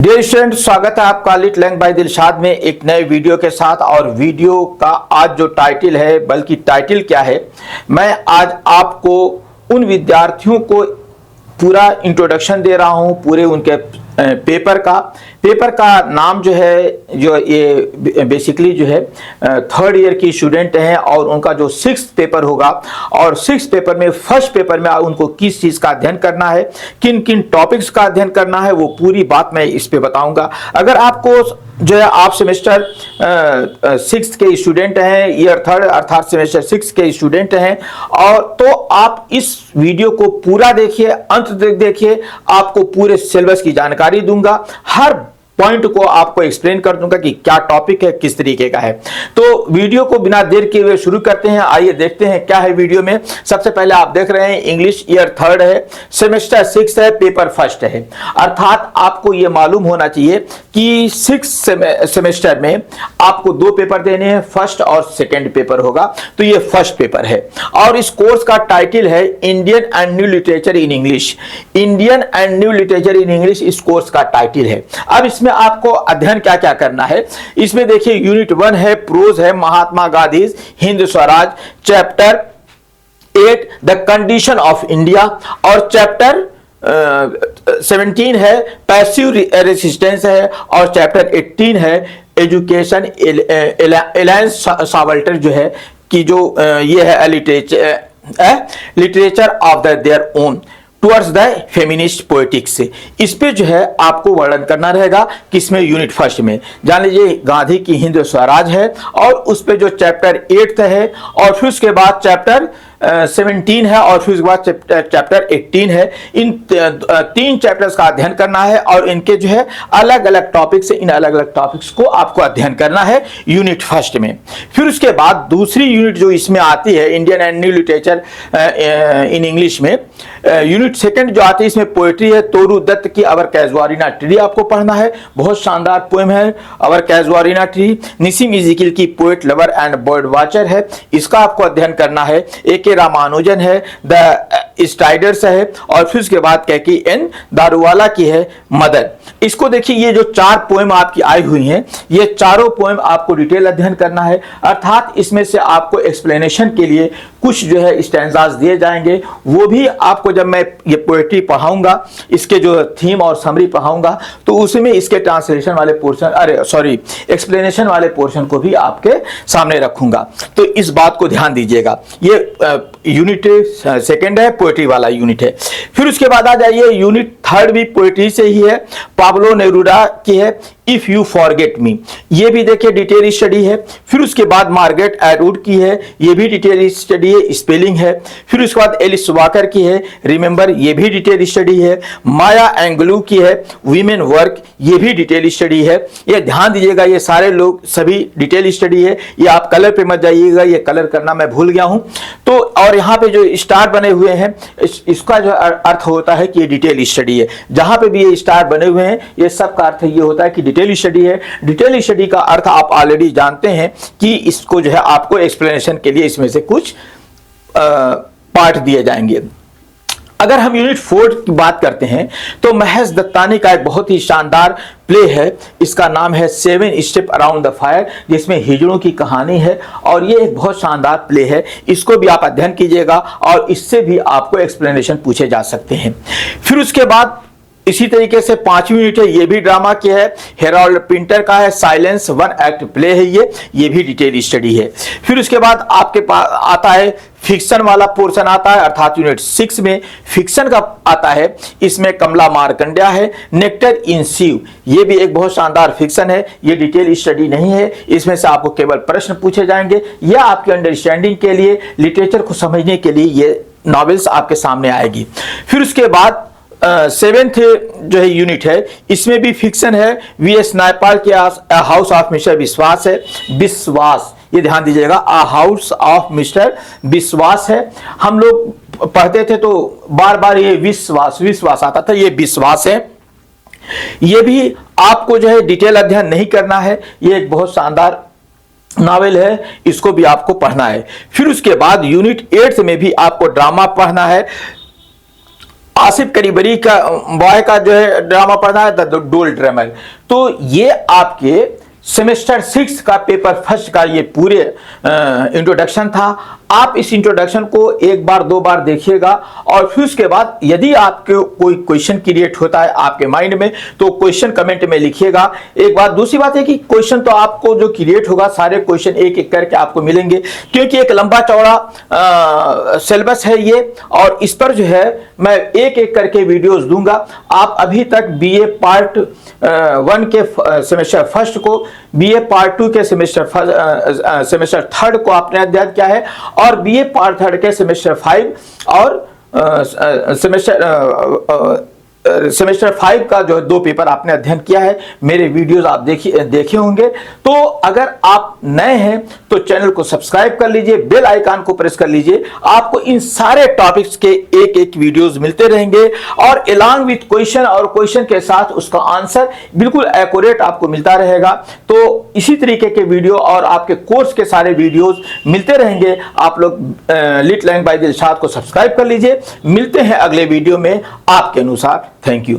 Dear student, स्वागत है आपका लिट लैंग्वेज बाय दिलशाद में एक नए वीडियो के साथ। और वीडियो का आज जो टाइटल है, बल्कि टाइटल क्या है, मैं आज आपको उन विद्यार्थियों को पूरा इंट्रोडक्शन दे रहा हूं, पूरे उनके पेपर का नाम जो है, जो ये बेसिकली जो है थर्ड ईयर की स्टूडेंट हैं और उनका जो 6th पेपर होगा, और 6th पेपर में फर्स्ट पेपर में उनको किस चीज़ का अध्ययन करना है, किन किन टॉपिक्स का अध्ययन करना है, वो पूरी बात मैं इस पे बताऊंगा। अगर आपको जो है आप सेमेस्टर 6 के स्टूडेंट हैं, ईयर थर्ड अर्थात सेमेस्टर 6 के स्टूडेंट हैं, और तो आप इस वीडियो को पूरा देखिए, अंत तक देखिए। आपको पूरे सिलेबस की जानकारी दूंगा, हर पॉइंट को आपको एक्सप्लेन कर दूंगा कि क्या टॉपिक है, किस तरीके का है। तो वीडियो को बिना देर किए हुए शुरू करते हैं। आइए देखते हैं क्या है वीडियो में। सबसे पहले आप देख रहे हैं इंग्लिश ईयर थर्ड है, सेमेस्टर 6 है, पेपर फर्स्ट है। अर्थात आपको यह मालूम होना चाहिए कि 6 सेमेस्टर में आपको 2 पेपर देने हैं, फर्स्ट और सेकेंड पेपर होगा। तो यह फर्स्ट पेपर है और इस कोर्स का टाइटल है Indian and new literature in English. Indian and new literature in English इस कोर्स का टाइटल है। अब इसमें आपको अध्ययन क्या क्या करना है, इसमें देखिए यूनिट 1 है, प्रोज है, Mahatma Gandhi Hind Swaraj, chapter 8 the condition of India, और चैप्टर 17 है पैसिव रेसिस्टेंस है, और चैप्टर 18 है एजुकेशन। एलायंस सावल्टर जो है कि जो ये है literature of their own towards the feminist poetics. इस पे जो है आपको वर्णन करना रहेगा, किसमें, यूनिट फर्स्ट में। जान लीजिए गांधी की हिंद स्वराज है, और उस पे जो चैप्टर 8 है, और फिर उसके बाद चैप्टर 17 है, और फिर उसके बाद चैप्टर 18 है। इन 3 चैप्टर्स का अध्ययन करना है, और इनके जो है अलग अलग टॉपिक्स से, इन अलग अलग टॉपिक्स को आपको अध्ययन करना है यूनिट फर्स्ट में। फिर उसके बाद दूसरी यूनिट जो इसमें आती है, Indian and new literature in English में, यूनिट सेकंड जो आती है, इसमें पोएट्री है। तोरू दत्त की अवर कैजुआरिना ट्री आपको पढ़ना है, बहुत शानदार पोएम है अवर कैजुआरिना ट्री। निसिम इज़िकिल की poet lover and bird watcher है, इसका आपको अध्ययन करना है। ए.के. रामानुजन है द स्टाइडर्स है, और फिर उसके बाद कैकी एन दारूवाला की है मदर। इसको देखिए, ये जो 4 पोएम आपकी आई हुई हैं, ये चारों पोएम आपको डिटेल अध्ययन करना है। अर्थात इसमें से आपको एक्सप्लेनेशन के लिए कुछ जो है स्टैंजास दिए जाएंगे, वो भी आपको जब मैं ये पोएट्री पढ़ाऊंगा, इसके जो थीम और समरी पढ़ाऊंगा, तो उसमें इसके ट्रांसलेशन वाले पोर्शन, एक्सप्लेनेशन वाले पोर्शन को भी आपके सामने रखूंगा। तो इस बात को ध्यान दीजिएगा। ये यूनिट सेकेंड है, पोएट्री वाला यूनिट है। फिर उसके बाद आ जाइए, यूनिट थर्ड भी पोएट्री से ही है, पाब्लो नेरूदा की है इफ यू फॉरगेट मी, ये भी देखिए डिटेल स्टडी है। फिर उसके बाद मार्गरेट एटवुड की है, ये भी डिटेल स्टडी है, स्पेलिंग है। फिर उसके बाद एलिस वाकर की है रिमेंबर, ये भी डिटेल स्टडी है। माया एंगलू की है वीमेन वर्क, ये भी डिटेल स्टडी है। ये ध्यान दीजिएगा, ये सारे लोग सभी डिटेल स्टडी है। ये आप कलर पे मत जाइएगा, ये कलर करना मैं भूल गया हूं। तो और यहाँ पे जो स्टार बने हुए हैं, इसका जो अर्थ होता है कि ये डिटेल स्टडी है। जहां पे भी ये स्टार बने हुए हैं, ये सब का अर्थ ये होता है कि डिटेल स्टडी है। डिटेल स्टडी का अर्थ आप ऑलरेडी जानते हैं कि इसको जो है आपको एक्सप्लेनेशन के लिए इसमें से कुछ पार्ट दिए जाएंगे। अगर हम यूनिट 4 की बात करते हैं, तो महेश दत्तानी का एक बहुत ही शानदार प्ले है, इसका नाम है 7 स्टेप अराउंड द फायर, जिसमें हिजड़ों की कहानी है, और ये एक बहुत शानदार प्ले है। इसको भी आप अध्ययन कीजिएगा, और इससे भी आपको एक्सप्लेनेशन पूछे जा सकते हैं। फिर उसके बाद इसी तरीके से 5वीं यूनिट है, ये भी ड्रामा की है, हेरोल्ड पिंटर का है, साइलेंस 1 एक्ट प्ले है, ये भी डिटेल स्टडी है। फिर उसके बाद आपके पास आता है फिक्शन वाला पोर्शन आता है, अर्थात यूनिट 6 में फिक्शन का आता है। इसमें कमला मार्कंड्या है, नेक्टर इन सीव, ये भी एक बहुत शानदार फिक्शन है। ये डिटेल स्टडी नहीं है, इसमें से आपको केवल प्रश्न पूछे जाएंगे, या आपके अंडरस्टैंडिंग के लिए, लिटरेचर को समझने के लिए ये नॉवेल्स आपके सामने आएगी। फिर उसके बाद 7th जो है यूनिट है, इसमें भी फिक्शन है। वी.एस. नायपाल के हाउस ऑफ मिस्टर विश्वास है, विश्वास, ये ध्यान दीजिएगा, आ हाउस ऑफ मिस्टर विश्वास है। हम लोग पढ़ते थे तो बार बार ये विश्वास आता था, ये विश्वास है। ये भी आपको जो है डिटेल अध्ययन नहीं करना है, ये एक बहुत शानदार नॉवेल है, इसको भी आपको पढ़ना है। फिर उसके बाद यूनिट 8 में भी आपको ड्रामा पढ़ना है, आसिफ करीबरी का बॉय का जो है ड्रामा पढ़ना है, द डोल ड्रमर। तो ये आपके सेमेस्टर 6 का पेपर फर्स्ट का ये पूरे इंट्रोडक्शन था। आप इस इंट्रोडक्शन को एक बार दो बार देखिएगा और फिर उसके बाद यदि आपके कोई क्वेश्चन क्रिएट होता है आपके माइंड में तो क्वेश्चन कमेंट में लिखिएगा। एक बात, दूसरी बात है कि क्वेश्चन तो आपको जो क्रिएट होगा सारे क्वेश्चन एक एक करके आपको मिलेंगे, क्योंकि एक लंबा चौड़ा सिलेबस है ये, और इस पर जो है मैं एक एक करके वीडियोस दूंगा। आप अभी तक बीए पार्ट 1 के सेमेस्टर फर्स्ट को, बीए पार्ट 2 के सेमेस्टर थर्ड को आपने अध्ययन किया है, और बीए पार्ट 3 के सेमेस्टर 5 और सेमेस्टर 5 का जो 2 पेपर आपने अध्ययन किया है। मेरे वीडियोस आप देखे होंगे। तो अगर आप नए हैं तो चैनल को सब्सक्राइब कर लीजिए, बेल आइकन को प्रेस कर लीजिए। आपको इन सारे टॉपिक्स के एक एक वीडियोस मिलते रहेंगे और अलॉन्ग विथ क्वेश्चन और क्वेश्चन के साथ उसका आंसर बिल्कुल एक्यूरेट आपको मिलता रहेगा। तो इसी तरीके के वीडियो और आपके कोर्स के सारे वीडियोस मिलते रहेंगे। आप लोग लीट लर्निंग बाय दिलशाद को सब्सक्राइब कर लीजिए। मिलते हैं अगले वीडियो में आपके अनुसार। Thank you.